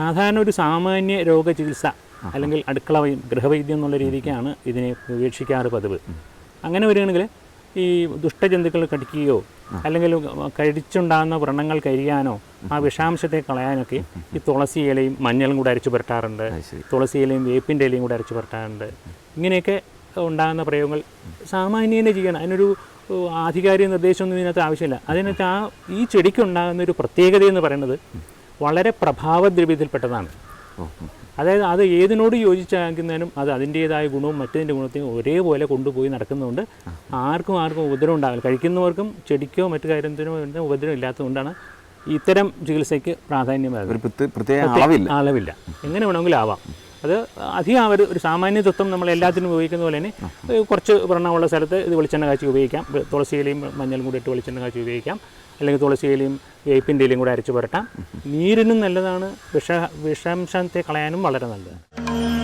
സാധാരണ ഒരു സാമാന്യ രോഗചികിത്സ അല്ലെങ്കിൽ അടുക്കള ഗൃഹവൈദ്യം എന്നുള്ള രീതിക്കാണ് ഇതിനെ വീക്ഷിക്കാറ് പതിവ്. അങ്ങനെ വരികയാണെങ്കിൽ ഈ ദുഷ്ടജന്തുക്കൾ കടിക്കുകയോ അല്ലെങ്കിൽ കഴിച്ചുണ്ടാകുന്ന വ്രണങ്ങൾ കരിയാനോ ആ വിഷാംശത്തെ കളയാനൊക്കെ ഈ തുളസി ഇലയും മഞ്ഞളും കൂടെ അരച്ചു പുരട്ടാറുണ്ട്. തുളസി ഇലയും വേപ്പിൻ്റെ ഇലയും കൂടെ അരച്ചു പുരട്ടാറുണ്ട്. ഇങ്ങനെയൊക്കെ ഉണ്ടാകുന്ന പ്രയോഗങ്ങൾ സാമാന്യേന ചെയ്യണം. അതിനൊരു ആധികാരിക നിർദ്ദേശമൊന്നും ഇതിനകത്ത് ആവശ്യമില്ല. അതിനകത്ത് ഈ ചെടിക്കുണ്ടാകുന്ന ഒരു പ്രത്യേകത എന്ന് പറയുന്നത് വളരെ പ്രഭാവദ്രവ്യത്തിൽപ്പെട്ടതാണ്. അതായത് അത് ഏതിനോട് യോജിച്ചാക്കുന്നതിനും അത് അതിൻ്റേതായ ഗുണവും മറ്റതിൻ്റെ ഗുണത്തെയും ഒരേപോലെ കൊണ്ടുപോയി നടക്കുന്നതുകൊണ്ട് ആർക്കും ഉപദ്രവം ഉണ്ടാവില്ല. കഴിക്കുന്നവർക്കും ചെടിക്കോ മറ്റു കാര്യത്തിനോ ഉപദ്രവം ഇല്ലാത്തതുകൊണ്ടാണ് ഇത്തരം ചികിത്സയ്ക്ക് പ്രാധാന്യം വരുന്നത്. അളവില്ല, എങ്ങനെ വേണമെങ്കിലും ആവാം. അത് അധികം ഒരു സാമാന്യ തത്വം നമ്മൾ എല്ലാത്തിനും ഉപയോഗിക്കുന്ന പോലെ തന്നെ കുറച്ച് വ്രണമുള്ള സ്ഥലത്ത് ഇത് വെളിച്ചെണ്ണ കാച്ചി ഉപയോഗിക്കാം. തുളസിയിലയും മഞ്ഞളും കൂടി ഇട്ട് വെളിച്ചെണ്ണ കാച്ചി ഉപയോഗിക്കാം. അല്ലെങ്കിൽ തുളസിയിലയും വേപ്പിൻ്റെ ഇലയും കൂടെ അരച്ച് പുരട്ടാം. നീരിനും നല്ലതാണ്, വിഷാംശത്തെ കളയാനും വളരെ നല്ലതാണ്.